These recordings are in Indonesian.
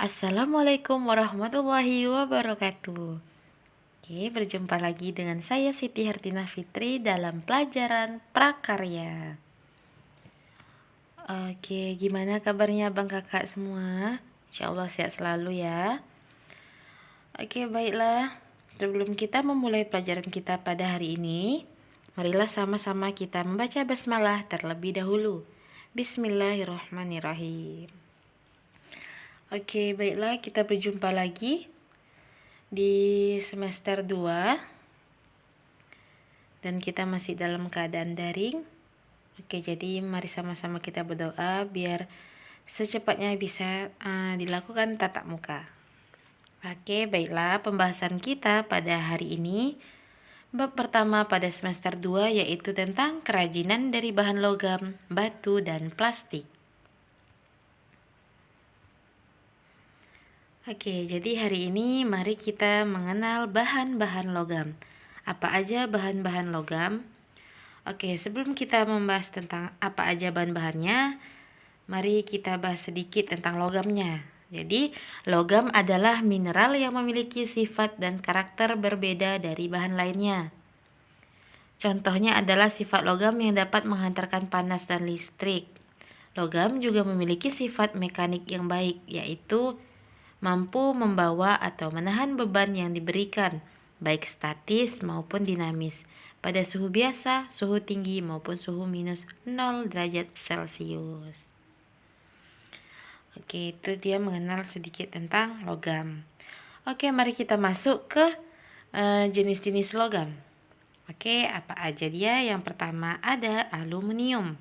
Assalamualaikum warahmatullahi wabarakatuh. Oke, berjumpa lagi dengan saya Siti Hartina Fitri dalam pelajaran prakarya. Oke, gimana kabarnya Bang Kakak semua? Insya Allah sehat selalu ya. Oke, baiklah. Sebelum kita memulai pelajaran kita pada hari ini, marilah sama-sama kita membaca basmalah terlebih dahulu. Bismillahirrahmanirrahim. Oke, baiklah, kita berjumpa lagi di semester 2 dan kita masih dalam keadaan daring. Oke, jadi mari sama-sama kita berdoa biar secepatnya bisa dilakukan tatap muka. Oke, baiklah, pembahasan kita pada hari ini bab pertama pada semester 2 yaitu tentang kerajinan dari bahan logam, batu, dan plastik. Oke, jadi hari ini mari kita mengenal bahan-bahan logam. Apa aja bahan-bahan logam? Oke, sebelum kita membahas tentang apa aja bahan-bahannya, mari kita bahas sedikit tentang logamnya. Jadi, logam adalah mineral yang memiliki sifat dan karakter berbeda dari bahan lainnya. Contohnya adalah sifat logam yang dapat menghantarkan panas dan listrik. Logam juga memiliki sifat mekanik yang baik, yaitu mampu membawa atau menahan beban yang diberikan, baik statis maupun dinamis, pada suhu biasa, suhu tinggi maupun suhu minus 0 derajat Celcius. Oke, itu dia mengenal sedikit tentang logam. Oke, mari kita masuk ke jenis-jenis logam. Oke, apa aja dia? Yang pertama ada aluminium.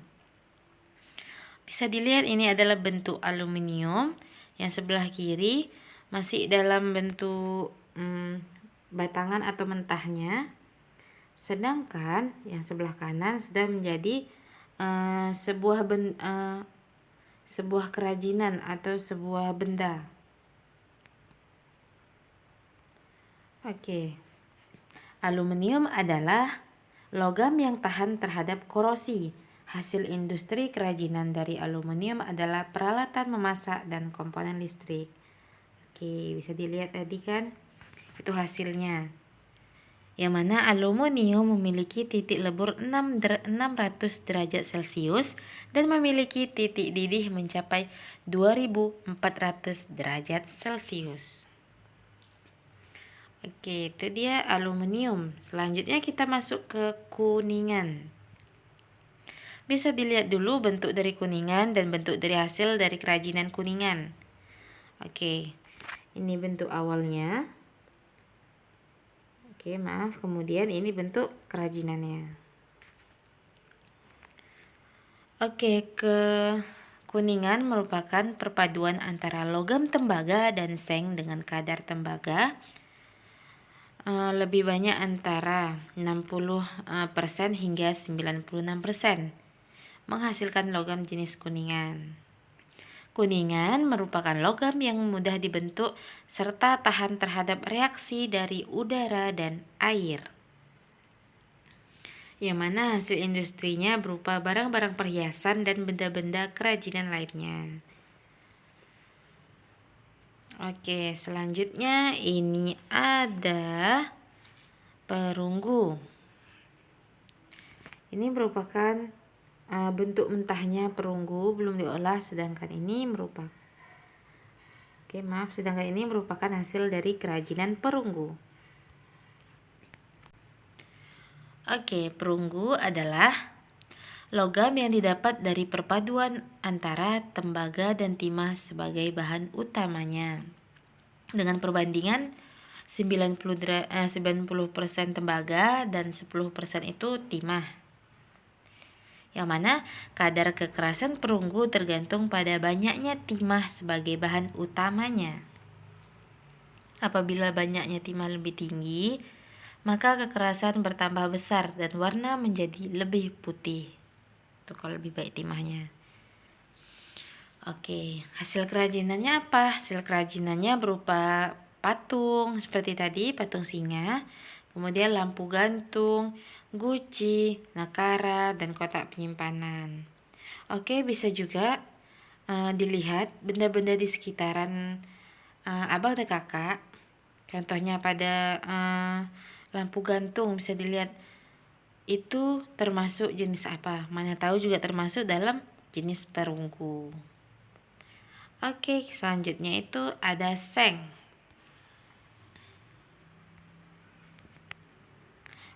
Bisa dilihat ini adalah bentuk aluminium. Yang sebelah kiri masih dalam bentuk batangan atau mentahnya. Sedangkan yang sebelah kanan sudah menjadi sebuah kerajinan atau sebuah benda. Oke. Aluminium adalah logam yang tahan terhadap korosi. Hasil industri kerajinan dari aluminium adalah peralatan memasak dan komponen listrik. Oke, bisa dilihat tadi kan? Itu hasilnya. Yang mana aluminium memiliki titik lebur 600 derajat Celcius dan memiliki titik didih mencapai 2400 derajat Celcius. Oke, itu dia aluminium. Selanjutnya kita masuk ke kuningan. Bisa dilihat dulu bentuk dari kuningan dan bentuk dari hasil dari kerajinan kuningan. Oke, ini bentuk awalnya. Oke, maaf. Kemudian ini bentuk kerajinannya. Oke, kuningan merupakan perpaduan antara logam tembaga dan seng dengan kadar tembaga lebih banyak antara 60% hingga 96%, menghasilkan logam jenis kuningan. Kuningan merupakan logam yang mudah dibentuk serta tahan terhadap reaksi dari udara dan air. Yang mana hasil industrinya berupa barang-barang perhiasan dan benda-benda kerajinan lainnya. Oke, selanjutnya ini ada perunggu. Ini merupakan bentuk mentahnya perunggu, belum diolah, sedangkan ini merupakan hasil dari kerajinan perunggu. Oke, perunggu adalah logam yang didapat dari perpaduan antara tembaga dan timah sebagai bahan utamanya. Dengan perbandingan 90% tembaga dan 10% itu timah. Yang mana kadar kekerasan perunggu tergantung pada banyaknya timah sebagai bahan utamanya. Apabila banyaknya timah lebih tinggi, maka kekerasan bertambah besar dan warna menjadi lebih putih. Itu kalau lebih baik timahnya. Oke, hasil kerajinannya apa? Hasil kerajinannya berupa patung seperti tadi, patung singa, kemudian lampu gantung, guci, nakara, dan kotak penyimpanan. Oke, bisa juga dilihat benda-benda di sekitaran abang dan kakak. Contohnya pada lampu gantung bisa dilihat itu termasuk jenis apa. Mana tahu juga termasuk dalam jenis perunggu. Oke, selanjutnya itu ada seng.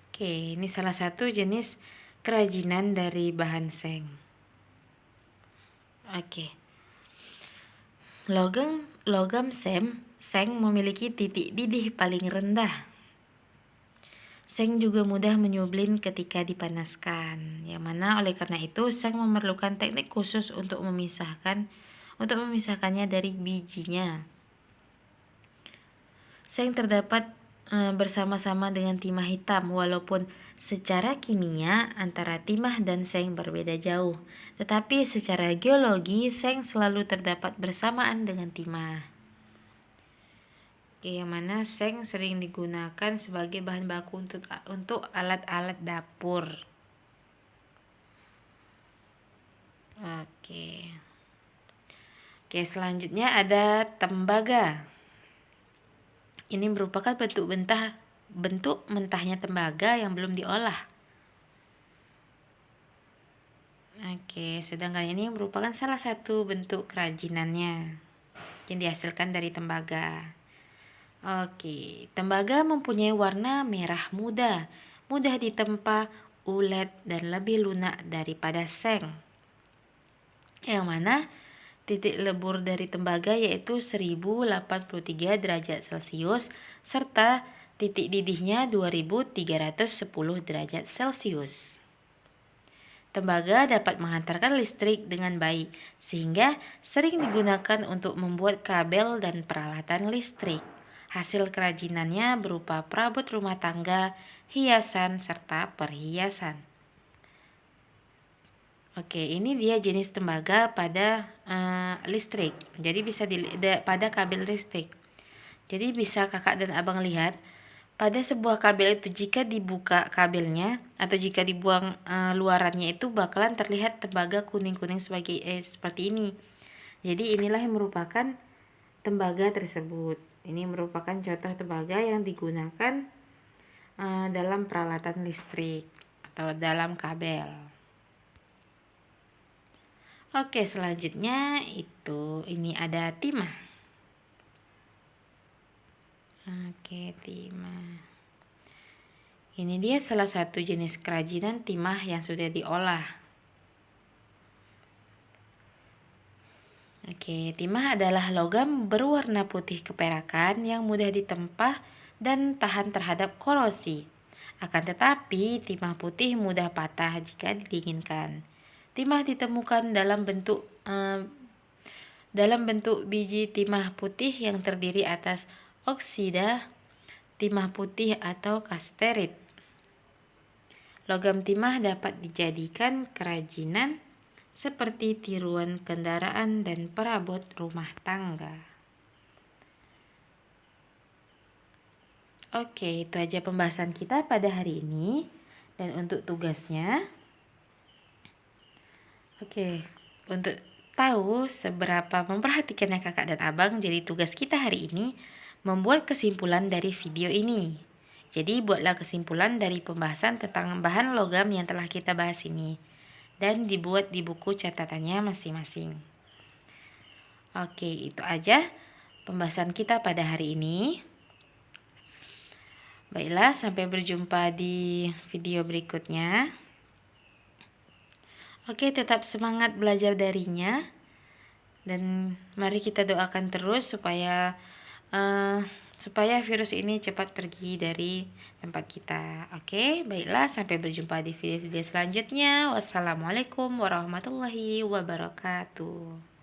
Oke, ini salah satu jenis kerajinan dari bahan seng. Oke. Logam seng memiliki titik didih paling rendah. Seng juga mudah menyublin ketika dipanaskan, yang mana oleh karena itu seng memerlukan teknik khusus untuk memisahkannya dari bijinya. Seng terdapat bersama-sama dengan timah hitam, walaupun secara kimia antara timah dan seng berbeda jauh, tetapi secara geologi seng selalu terdapat bersamaan dengan timah. Yang mana seng sering digunakan sebagai bahan baku untuk alat-alat dapur. Oke, selanjutnya ada tembaga. Ini merupakan bentuk mentahnya tembaga yang belum diolah. Oke, sedangkan ini merupakan salah satu bentuk kerajinannya yang dihasilkan dari tembaga. Oke, tembaga mempunyai warna merah muda, mudah ditempa, ulet, dan lebih lunak daripada seng. Yang mana titik lebur dari tembaga yaitu 1083 derajat Celcius serta titik didihnya 2310 derajat Celcius. Tembaga dapat menghantarkan listrik dengan baik, sehingga sering digunakan untuk membuat kabel dan peralatan listrik. Hasil kerajinannya berupa perabot rumah tangga, hiasan, serta perhiasan. Oke, ini dia jenis tembaga pada listrik. Jadi bisa pada kabel listrik. Jadi bisa kakak dan abang lihat pada sebuah kabel itu jika dibuka kabelnya atau jika dibuang luarannya itu bakalan terlihat tembaga kuning-kuning seperti ini. Jadi inilah yang merupakan tembaga tersebut. Ini merupakan contoh tembaga yang digunakan dalam peralatan listrik atau dalam kabel. Oke, selanjutnya ini ada timah. Oke, timah. Ini dia salah satu jenis kerajinan timah yang sudah diolah. Oke, timah adalah logam berwarna putih keperakan yang mudah ditempa dan tahan terhadap korosi. Akan tetapi, timah putih mudah patah jika didinginkan. Timah ditemukan dalam bentuk biji timah putih yang terdiri atas oksida timah putih atau kasterit. Logam timah dapat dijadikan kerajinan seperti tiruan kendaraan dan perabot rumah tangga. Oke, itu aja pembahasan kita pada hari ini. Dan untuk tugasnya, untuk tahu seberapa memperhatikannya kakak dan abang, jadi tugas kita hari ini membuat kesimpulan dari video ini. Jadi buatlah kesimpulan dari pembahasan tentang bahan logam yang telah kita bahas ini dan dibuat di buku catatannya masing-masing. Oke, itu aja pembahasan kita pada hari ini. Baiklah, sampai berjumpa di video berikutnya. Oke, tetap semangat belajar darinya. Dan mari kita doakan terus supaya virus ini cepat pergi dari tempat kita. Oke, baiklah, sampai berjumpa di video-video selanjutnya. Wassalamualaikum warahmatullahi wabarakatuh.